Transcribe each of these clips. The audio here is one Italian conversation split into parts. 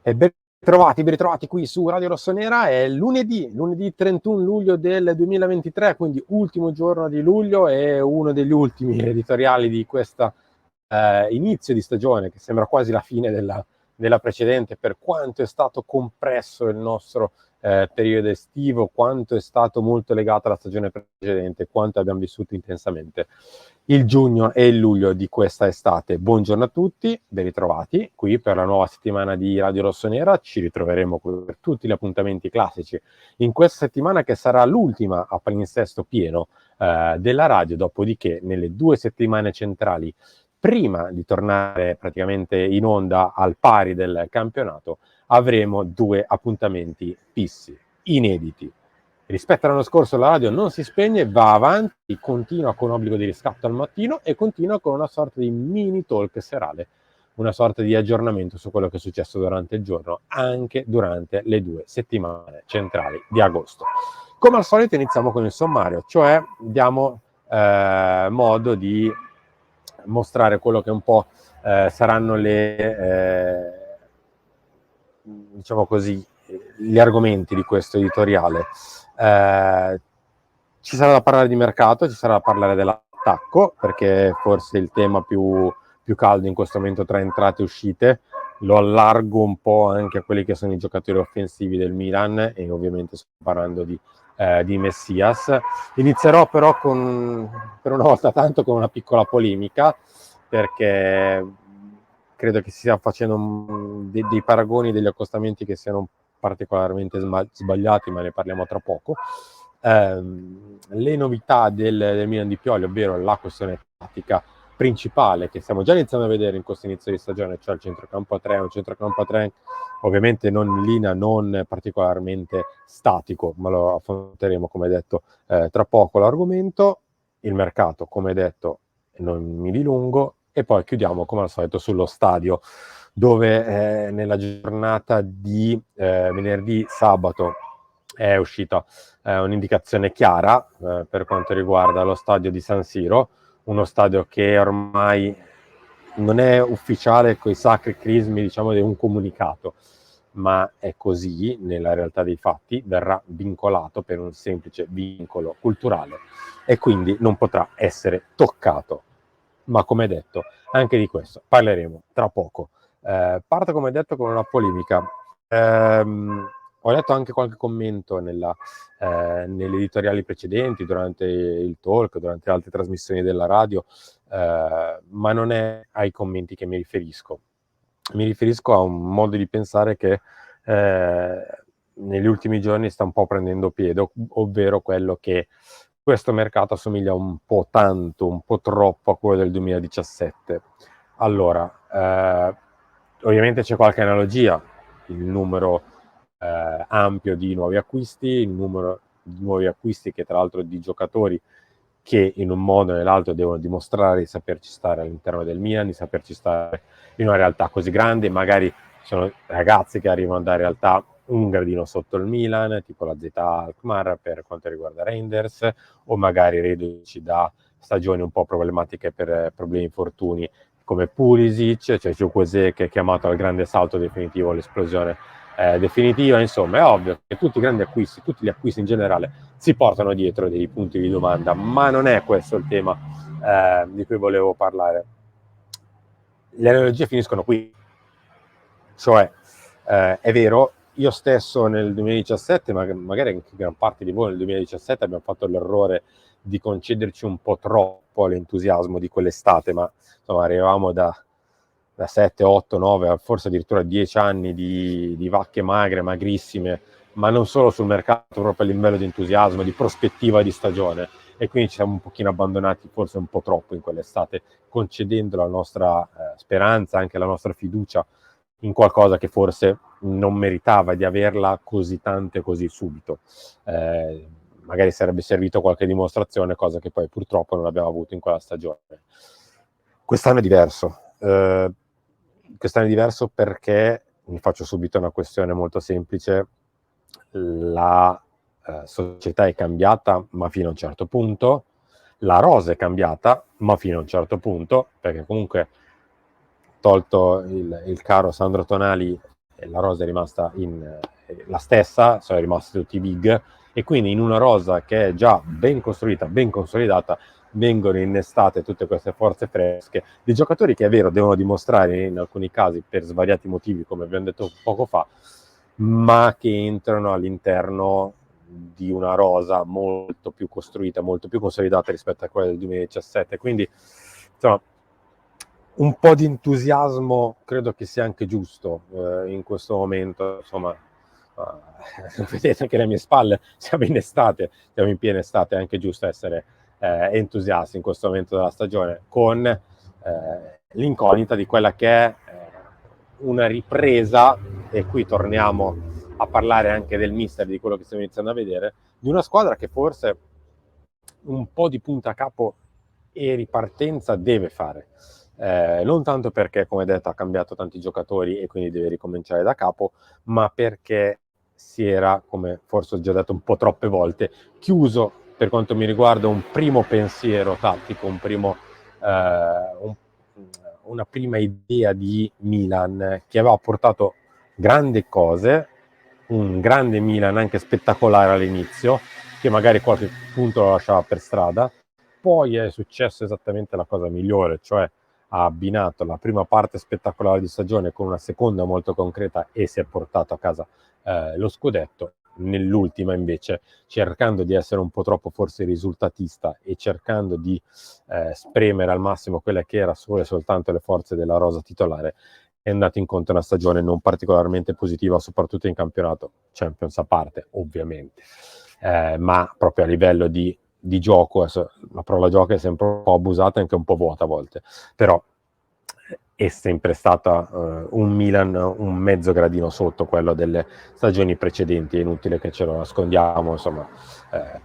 E ben ritrovati qui su Radio Rossonera. È lunedì 31 luglio del 2023, quindi ultimo giorno di luglio e uno degli ultimi editoriali di questo inizio di stagione, che sembra quasi la fine della precedente, per quanto è stato compresso il nostro periodo estivo, quanto è stato molto legato alla stagione precedente, quanto abbiamo vissuto intensamente il giugno e il luglio di questa estate. Buongiorno a tutti, ben ritrovati qui per la nuova settimana di Radio Rossonera. Ci ritroveremo per tutti gli appuntamenti classici in questa settimana, che sarà l'ultima a palinsesto pieno della radio, dopodiché nelle 2 settimane centrali, prima di tornare praticamente in onda al pari del campionato, avremo 2 appuntamenti fissi, inediti. Rispetto all'anno scorso la radio non si spegne, va avanti, continua con obbligo di riscatto al mattino e continua con una sorta di mini talk serale, una sorta di aggiornamento su quello che è successo durante il giorno, anche durante le 2 settimane centrali di agosto. Come al solito iniziamo con il sommario, cioè diamo modo di mostrare quello che un po' saranno diciamo così, gli argomenti di questo editoriale. Ci sarà da parlare di mercato, ci sarà da parlare dell'attacco, perché forse il tema più caldo in questo momento tra entrate e uscite. Lo allargo un po' anche a quelli che sono i giocatori offensivi del Milan, e ovviamente sto parlando di Messias. Inizierò però per una volta tanto con una piccola polemica, perché credo che si stia facendo dei paragoni, degli accostamenti che siano particolarmente sbagliati, ma ne parliamo tra poco. Le novità del Milan di Pioli, ovvero la questione tattica principale che stiamo già iniziando a vedere in questo inizio di stagione, cioè il centrocampo a 3, un centrocampo a 3 ovviamente non in linea, non particolarmente statico, ma lo affronteremo, come detto, tra poco l'argomento. Il mercato, come detto, non mi dilungo, e poi chiudiamo come al solito sullo stadio, dove nella giornata di venerdì, sabato, è uscita un'indicazione chiara per quanto riguarda lo stadio di San Siro, uno stadio che ormai non è ufficiale coi sacri crismi, diciamo, di un comunicato, ma è così nella realtà dei fatti. Verrà vincolato per un semplice vincolo culturale e quindi non potrà essere toccato. Ma come detto, anche di questo parleremo tra poco. Parto, come detto, con una polemica. Ho letto anche qualche commento nelle editoriali precedenti, durante il talk, durante altre trasmissioni della radio, ma non è ai commenti che mi riferisco. Mi riferisco a un modo di pensare che negli ultimi giorni sta un po' prendendo piede, ovvero quello che questo mercato assomiglia un po' tanto, un po' troppo a quello del 2017. Allora, ovviamente c'è qualche analogia, il numero ampio di nuovi acquisti, il numero di nuovi acquisti che tra l'altro di giocatori che in un modo o nell'altro devono dimostrare di saperci stare all'interno del Milan, di saperci stare in una realtà così grande. Magari sono ragazzi che arrivano da realtà un gradino sotto il Milan, tipo la ZA Alkmaar per quanto riguarda Reinders, o magari reduci da stagioni un po' problematiche per problemi infortuni come Pulisic, cioè Chukwueze, che è chiamato al grande salto definitivo, l'esplosione definitiva. Insomma, è ovvio che tutti i grandi acquisti, tutti gli acquisti in generale, si portano dietro dei punti di domanda, ma non è questo il tema di cui volevo parlare. Le analogie finiscono qui, cioè è vero, io stesso nel 2017, ma magari anche gran parte di voi nel 2017, abbiamo fatto l'errore di concederci un po' troppo all'entusiasmo di quell'estate, ma insomma arrivavamo da 7, 8, 9, forse addirittura 10 anni di vacche magre, magrissime, ma non solo sul mercato, proprio a livello di entusiasmo, di prospettiva di stagione, e quindi ci siamo un pochino abbandonati forse un po' troppo in quell'estate, concedendo la nostra speranza, anche la nostra fiducia in qualcosa che forse non meritava di averla così tante così subito. Magari sarebbe servito qualche dimostrazione, cosa che poi purtroppo non abbiamo avuto in quella stagione. Quest'anno è diverso. Quest'anno è diverso perché, mi faccio subito una questione molto semplice, la società è cambiata, ma fino a un certo punto. La rosa è cambiata, ma fino a un certo punto, perché comunque, tolto il caro Sandro Tonali, la rosa è rimasta la stessa, sono rimasti tutti i big, e quindi in una rosa che è già ben costruita, ben consolidata, vengono innestate tutte queste forze fresche di giocatori che è vero devono dimostrare in alcuni casi per svariati motivi, come abbiamo detto poco fa, ma che entrano all'interno di una rosa molto più costruita, molto più consolidata rispetto a quella del 2017. Quindi insomma, un po' di entusiasmo credo che sia anche giusto in questo momento. Insomma, vedete anche le mie spalle, siamo in estate, siamo in piena estate, è anche giusto essere entusiasti in questo momento della stagione, con l'incognita di quella che è una ripresa, e qui torniamo a parlare anche del mister, di quello che stiamo iniziando a vedere, di una squadra che forse un po' di punta a capo e ripartenza deve fare. Non tanto perché, come detto, ha cambiato tanti giocatori e quindi deve ricominciare da capo, ma perché si era, come forse ho già detto un po' troppe volte, chiuso per quanto mi riguarda un primo pensiero tattico, una prima idea di Milan che aveva portato grandi cose, un grande Milan anche spettacolare all'inizio, che magari qualche punto lo lasciava per strada. Poi è successo esattamente la cosa migliore, cioè ha abbinato la prima parte spettacolare di stagione con una seconda molto concreta e si è portato a casa lo scudetto. Nell'ultima invece, cercando di essere un po' troppo forse risultatista e cercando di spremere al massimo quelle che era solo e soltanto le forze della rosa titolare, è andato incontro a una stagione non particolarmente positiva, soprattutto in campionato, Champions a parte ovviamente, ma proprio a livello di gioco, la parola gioco è sempre un po' abusata e anche un po' vuota a volte, però è sempre stata un Milan un mezzo gradino sotto quello delle stagioni precedenti, è inutile che ce lo nascondiamo, insomma,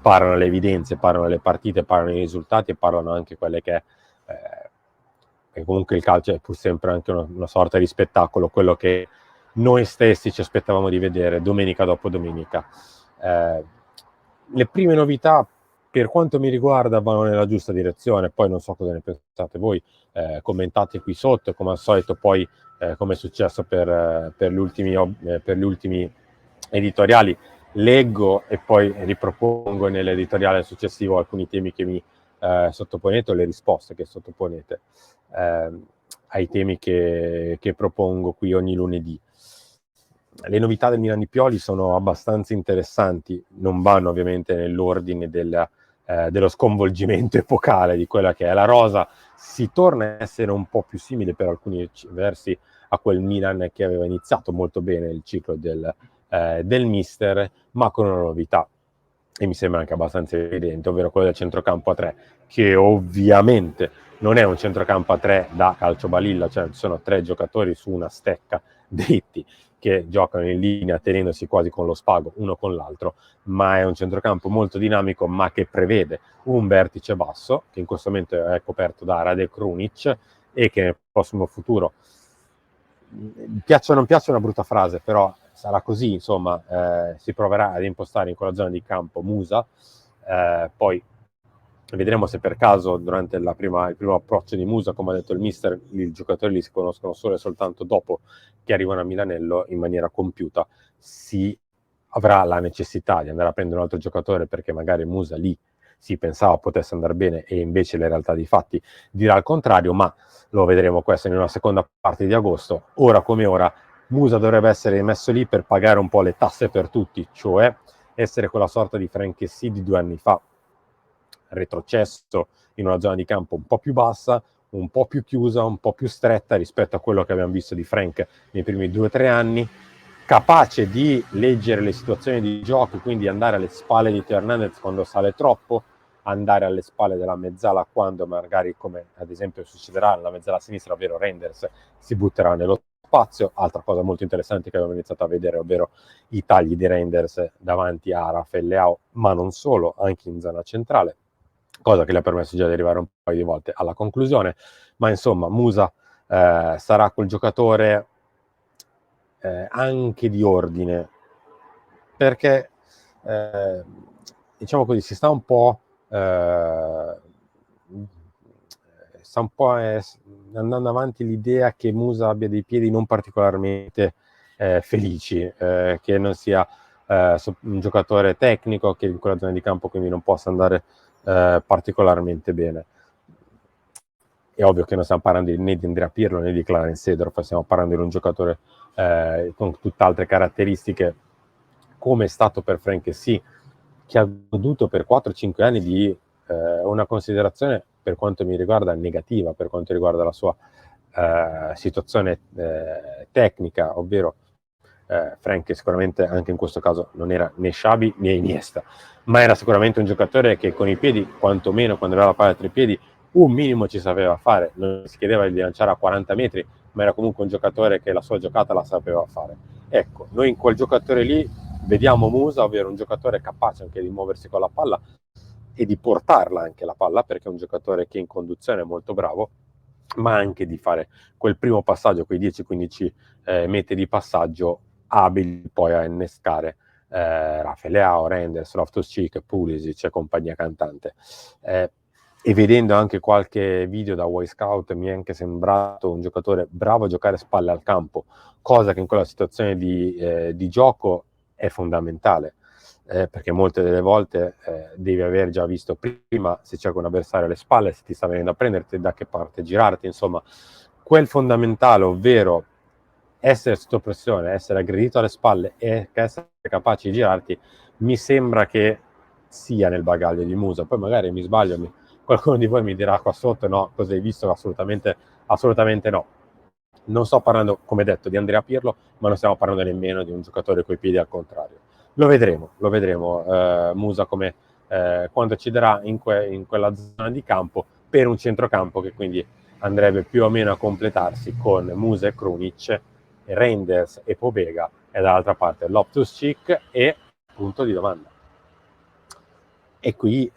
parlano le evidenze, parlano le partite, parlano i risultati e parlano anche quelle che e comunque il calcio è pur sempre anche una sorta di spettacolo, quello che noi stessi ci aspettavamo di vedere domenica dopo domenica. Le prime novità, per quanto mi riguarda, vanno nella giusta direzione, poi non so cosa ne pensate voi, commentate qui sotto, come al solito poi, come è successo per gli ultimi editoriali, leggo e poi ripropongo nell'editoriale successivo alcuni temi che mi sottoponete o le risposte che sottoponete ai temi che propongo qui ogni lunedì. Le novità del Milan di Pioli sono abbastanza interessanti, non vanno ovviamente nell'ordine dello sconvolgimento epocale di quella che è la rosa, si torna a essere un po' più simile per alcuni versi a quel Milan che aveva iniziato molto bene il ciclo del mister, ma con una novità, e mi sembra anche abbastanza evidente, ovvero quello del centrocampo a 3, che ovviamente non è un centrocampo a 3 da calcio balilla, cioè ci sono 3 giocatori su una stecca dritti che giocano in linea tenendosi quasi con lo spago uno con l'altro, ma è un centrocampo molto dinamico, ma che prevede un vertice basso, che in questo momento è coperto da Rade Krunic, e che nel prossimo futuro, piaccia o non piaccia, è una brutta frase, però sarà così, insomma, si proverà ad impostare in quella zona di campo Musa, poi vedremo se per caso durante il primo approccio di Musa, come ha detto il mister, i giocatori li si conoscono solo e soltanto dopo che arrivano a Milanello in maniera compiuta, si avrà la necessità di andare a prendere un altro giocatore perché magari Musa lì si pensava potesse andare bene e invece la realtà dei fatti dirà il contrario, ma lo vedremo questo in una seconda parte di agosto. Ora come ora Musa dovrebbe essere messo lì per pagare un po' le tasse per tutti, cioè essere quella sorta di Frank Kessie di 2 anni fa, retrocesso in una zona di campo un po' più bassa, un po' più chiusa, un po' più stretta rispetto a quello che abbiamo visto di Frank nei primi 2 o 3 anni, capace di leggere le situazioni di gioco, quindi andare alle spalle di Teo Hernandez quando sale troppo, andare alle spalle della mezzala quando magari, come ad esempio succederà nella mezzala sinistra, ovvero Reinders, si butterà nello spazio. Altra cosa molto interessante che abbiamo iniziato a vedere, ovvero i tagli di Reinders davanti a Rafael Leao, ma non solo, anche in zona centrale, cosa che le ha permesso già di arrivare un paio di volte alla conclusione. Ma insomma, Musa sarà quel giocatore anche di ordine, perché diciamo così, sta un po' andando avanti l'idea che Musa abbia dei piedi non particolarmente felici, che non sia un giocatore tecnico che in quella zona di campo quindi non possa andare particolarmente bene. È ovvio che non stiamo parlando né di Andrea Pirlo né di Clarence Seedorf, stiamo parlando di un giocatore con tutt'altre caratteristiche, come è stato per Frank Kessie, che ha goduto per 4-5 anni di una considerazione, per quanto mi riguarda, negativa, per quanto riguarda la sua situazione tecnica, ovvero Frank, che sicuramente anche in questo caso non era né Xavi né Iniesta, ma era sicuramente un giocatore che con i piedi, quantomeno quando aveva la palla tra i piedi, un minimo ci sapeva fare. Non si chiedeva di lanciare a 40 metri, ma era comunque un giocatore che la sua giocata la sapeva fare. Ecco, noi in quel giocatore lì vediamo Musa, ovvero un giocatore capace anche di muoversi con la palla e di portarla anche la palla, perché è un giocatore che in conduzione è molto bravo, ma anche di fare quel primo passaggio, quei 10-15 metri di passaggio abili poi a innescare Rafael Leao, Reinders, Loftus-Cheek, Pulisic e compagnia cantante. E vedendo anche qualche video da Y Scout mi è anche sembrato un giocatore bravo a giocare spalle al campo, cosa che in quella situazione di gioco è fondamentale, perché molte delle volte devi aver già visto prima se c'è un avversario alle spalle, se ti sta venendo a prenderti, da che parte girarti, insomma quel fondamentale, ovvero essere sotto pressione, essere aggredito alle spalle e essere capaci di girarti, mi sembra che sia nel bagaglio di Musa. Poi magari mi sbaglio, qualcuno di voi mi dirà qua sotto no, cosa hai visto? Assolutamente no. Non sto parlando, come detto, di Andrea Pirlo, ma non stiamo parlando nemmeno di un giocatore coi piedi al contrario. Lo vedremo Musa come quando ci darà in quella zona di campo, per un centrocampo che quindi andrebbe più o meno a completarsi con Musa e Krunic, Reinders e Pobega, e dall'altra parte Loftus-Cheek e punto di domanda. E qui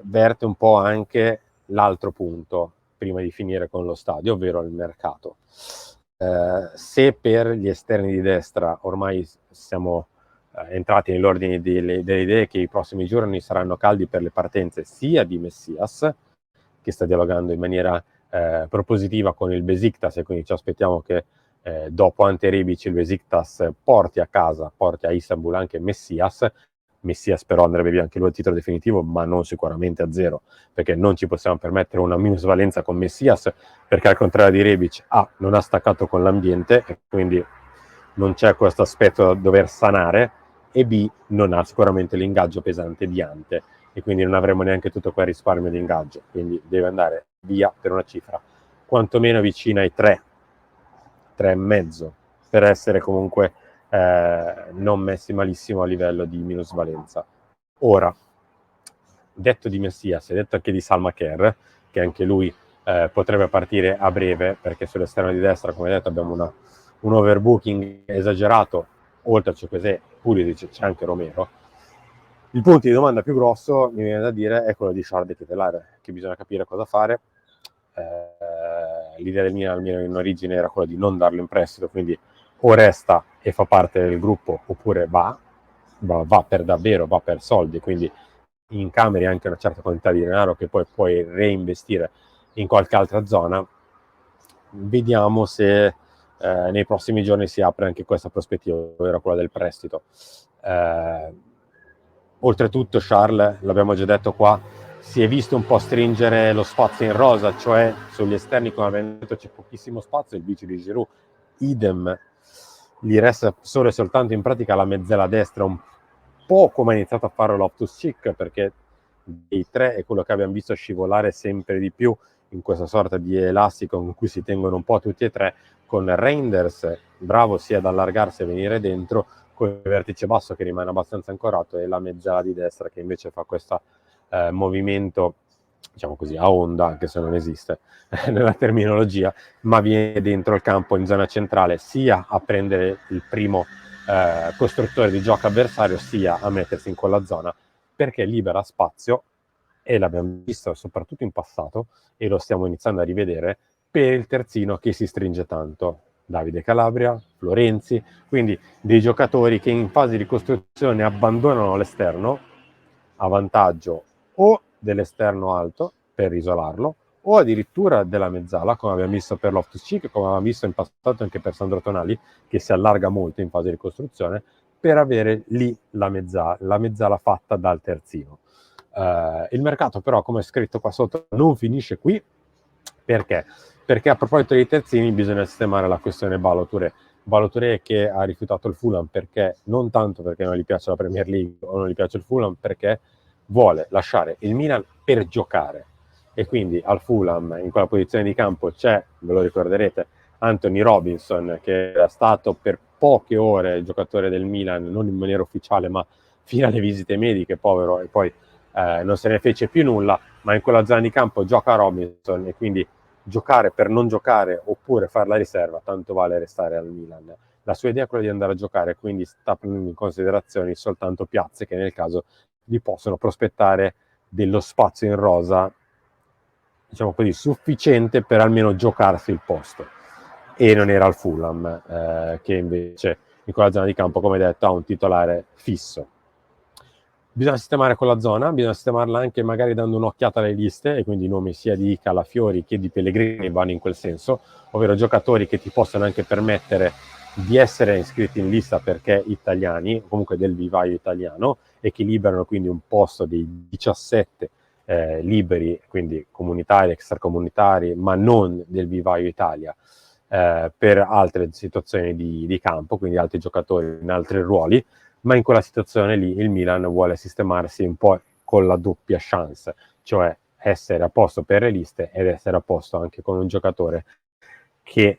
verte un po' anche l'altro punto prima di finire con lo stadio, ovvero il mercato. Se per gli esterni di destra ormai siamo entrati nell'ordine delle idee che i prossimi giorni saranno caldi per le partenze sia di Messias, che sta dialogando in maniera propositiva con il Besiktas, e quindi ci aspettiamo che dopo Ante Rebic il Besiktas porti a Istanbul anche Messias. Messias però andrebbe via anche lui al titolo definitivo, ma non sicuramente a zero, perché non ci possiamo permettere una minusvalenza con Messias, perché al contrario di Rebic non ha staccato con l'ambiente e quindi non c'è questo aspetto da dover sanare, e B non ha sicuramente l'ingaggio pesante di Ante, e quindi non avremo neanche tutto quel risparmio di ingaggio, quindi deve andare via per una cifra quantomeno vicina ai 3,5, per essere comunque non messi malissimo a livello di minusvalenza. Ora, detto di Messias e detto anche di Salma Kerr, che anche lui potrebbe partire a breve, perché sull'esterno di destra, come detto, abbiamo un overbooking esagerato, oltre a Chukwueze, Pulisic, c'è anche Romero. Il punto di domanda più grosso, mi viene da dire, è quello di Charles de Ketelaere, che bisogna capire cosa fare. L'idea del Milan, almeno in origine, era quella di non darlo in prestito, quindi o resta e fa parte del gruppo, oppure va per davvero, va per soldi, quindi incameri anche una certa quantità di denaro che poi puoi reinvestire in qualche altra zona. Vediamo se nei prossimi giorni si apre anche questa prospettiva, ovvero quella del prestito. Oltretutto Charles, l'abbiamo già detto qua, si è visto un po' stringere lo spazio in rosa, cioè sugli esterni, come abbiamo detto, c'è pochissimo spazio, il vice di Giroud idem, gli resta solo e soltanto in pratica la mezzala destra, un po' come ha iniziato a fare Loftus-Cheek, perché dei tre è quello che abbiamo visto scivolare sempre di più in questa sorta di elastico in cui si tengono un po' tutti e tre, con Reinders bravo sia ad allargarsi e venire dentro, con il vertice basso che rimane abbastanza ancorato, e la mezzala di destra che invece fa questo movimento, diciamo così, a onda, anche se non esiste nella terminologia, ma viene dentro il campo in zona centrale, sia a prendere il primo costruttore di gioco avversario, sia a mettersi in quella zona, perché libera spazio, e l'abbiamo visto soprattutto in passato, e lo stiamo iniziando a rivedere, per il terzino che si stringe tanto. Davide Calabria, Florenzi, quindi dei giocatori che in fase di costruzione abbandonano l'esterno a vantaggio o dell'esterno alto per isolarlo, o addirittura della mezzala, come abbiamo visto per Loftus-Cheek, come abbiamo visto in passato anche per Sandro Tonali, che si allarga molto in fase di costruzione, per avere lì la mezzala fatta dal terzino. Il mercato però, come è scritto qua sotto, non finisce qui. Perché? Perché a proposito dei terzini bisogna sistemare la questione Ballo-Touré che ha rifiutato il Fulham perché, non tanto perché non gli piace la Premier League o non gli piace il Fulham, perché vuole lasciare il Milan per giocare. E quindi al Fulham, in quella posizione di campo, c'è, ve lo ricorderete, Anthony Robinson, che era stato per poche ore il giocatore del Milan, non in maniera ufficiale, ma fino alle visite mediche, povero, e poi non se ne fece più nulla, ma in quella zona di campo gioca Robinson e quindi giocare per non giocare oppure fare la riserva, tanto vale restare al Milan. La sua idea è quella di andare a giocare, quindi sta prendendo in considerazione soltanto piazze che nel caso gli possono prospettare dello spazio in rosa, diciamo così, sufficiente per almeno giocarsi il posto. E non era il Fulham, che invece in quella zona di campo, come detto, ha un titolare fisso. Bisogna sistemare quella zona, bisogna sistemarla anche magari dando un'occhiata alle liste, e quindi i nomi sia di Calafiori che di Pellegrini vanno in quel senso, ovvero giocatori che ti possono anche permettere di essere iscritti in lista perché italiani, o comunque del vivaio italiano, e che liberano quindi un posto dei 17 liberi, quindi comunitari, extracomunitari, ma non del vivaio Italia, per altre situazioni di campo, quindi altri giocatori in altri ruoli, ma in quella situazione lì il Milan vuole sistemarsi un po' con la doppia chance, cioè essere a posto per le liste ed essere a posto anche con un giocatore che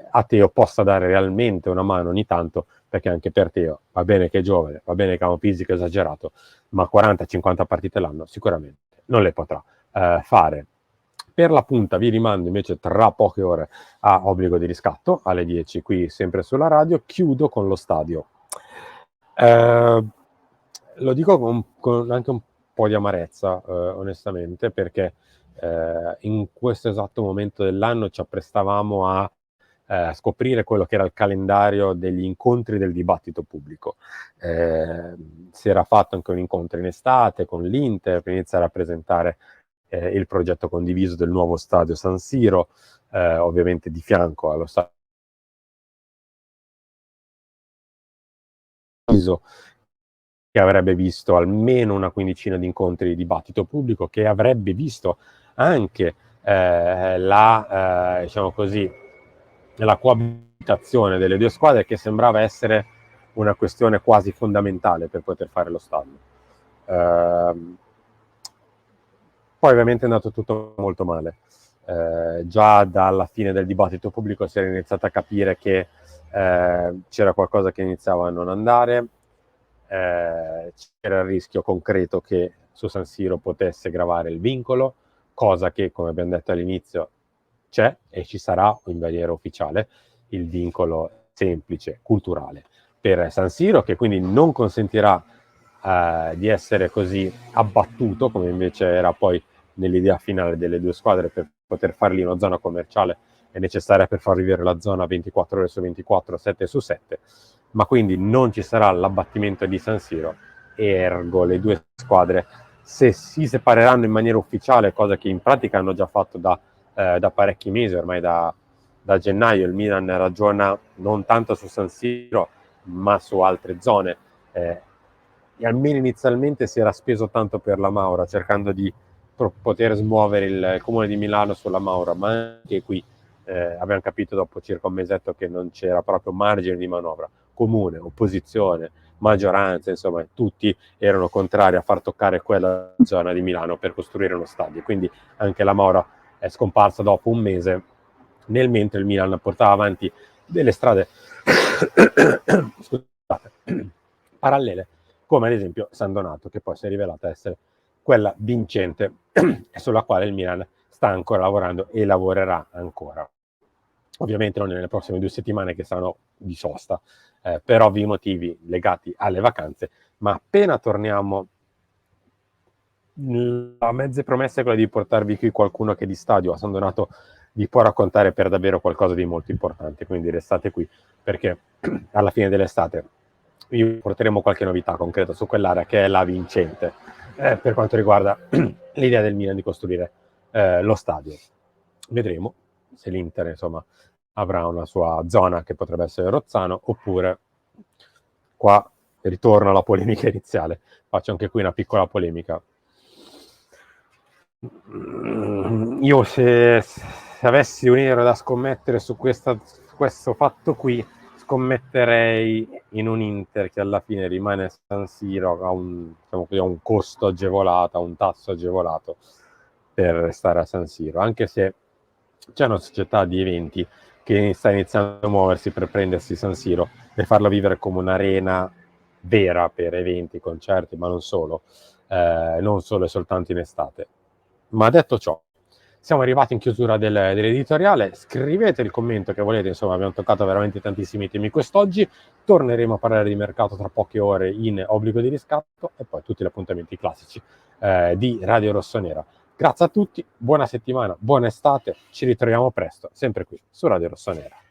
a Teo possa dare realmente una mano ogni tanto, perché anche per Teo va bene che è giovane, va bene che ha un fisico esagerato, ma 40-50 partite l'anno sicuramente non le potrà fare. Per la punta vi rimando invece tra poche ore a Obbligo di riscatto, alle 10 qui sempre sulla radio. Chiudo con lo stadio. Lo dico con anche un po' di amarezza, onestamente, perché in questo esatto momento dell'anno ci apprestavamo a scoprire quello che era il calendario degli incontri del dibattito pubblico. Si era fatto anche un incontro in estate con l'Inter per iniziare a presentare il progetto condiviso del nuovo stadio San Siro, ovviamente di fianco allo stadio che avrebbe visto almeno una quindicina di incontri di dibattito pubblico, che avrebbe visto anche diciamo così, la coabitazione delle due squadre, che sembrava essere una questione quasi fondamentale per poter fare lo stadio. Poi ovviamente è andato tutto molto male. Già dalla fine del dibattito pubblico si era iniziato a capire che c'era qualcosa che iniziava a non andare, c'era il rischio concreto che su San Siro potesse gravare il vincolo, cosa che, come abbiamo detto all'inizio, c'è e ci sarà in maniera ufficiale il vincolo semplice, culturale, per San Siro, che quindi non consentirà di essere così abbattuto, come invece era poi nell'idea finale delle due squadre. Per poter fare lì una zona commerciale è necessaria per far vivere la zona 24 ore su 24, 7 su 7, ma quindi non ci sarà l'abbattimento di San Siro, ergo le due squadre, se si separeranno in maniera ufficiale, cosa che in pratica hanno già fatto da parecchi mesi, ormai da gennaio il Milan ragiona non tanto su San Siro ma su altre zone, e almeno inizialmente si era speso tanto per la Maura, cercando di poter smuovere il Comune di Milano sulla Maura, ma anche qui abbiamo capito dopo circa un mesetto che non c'era proprio margine di manovra. Comune, opposizione, maggioranza, insomma tutti erano contrari a far toccare quella zona di Milano per costruire uno stadio, quindi anche la Maura è scomparsa dopo un mese, nel mentre il Milan portava avanti delle strade scusate, parallele, come ad esempio San Donato, che poi si è rivelata essere quella vincente e sulla quale il Milan sta ancora lavorando e lavorerà ancora. Ovviamente non nelle prossime 2 settimane, che saranno di sosta, per ovvi motivi legati alle vacanze, ma appena torniamo, la mezza promessa è quella di portarvi qui qualcuno che di stadio a San Donato vi può raccontare per davvero qualcosa di molto importante, quindi restate qui, perché alla fine dell'estate vi porteremo qualche novità concreta su quell'area che è la vincente per quanto riguarda l'idea del Milan di costruire lo stadio. Vedremo se l'Inter, insomma, avrà una sua zona che potrebbe essere Rozzano, oppure qua ritorna la polemica iniziale. Faccio anche qui una piccola polemica. Io se avessi un euro da scommettere su questo fatto qui, scommetterei in un Inter che alla fine rimane a San Siro a un costo agevolato, a un tasso agevolato per restare a San Siro, anche se c'è una società di eventi che sta iniziando a muoversi per prendersi San Siro e farlo vivere come un'arena vera per eventi, concerti, ma non solo e soltanto in estate. Ma detto ciò, siamo arrivati in chiusura dell'editoriale. Scrivete il commento che volete, insomma, abbiamo toccato veramente tantissimi temi quest'oggi. Torneremo a parlare di mercato tra poche ore in Obbligo di riscatto e poi tutti gli appuntamenti classici di Radio Rossonera. Grazie a tutti, buona settimana, buona estate, ci ritroviamo presto, sempre qui su Radio Rossonera.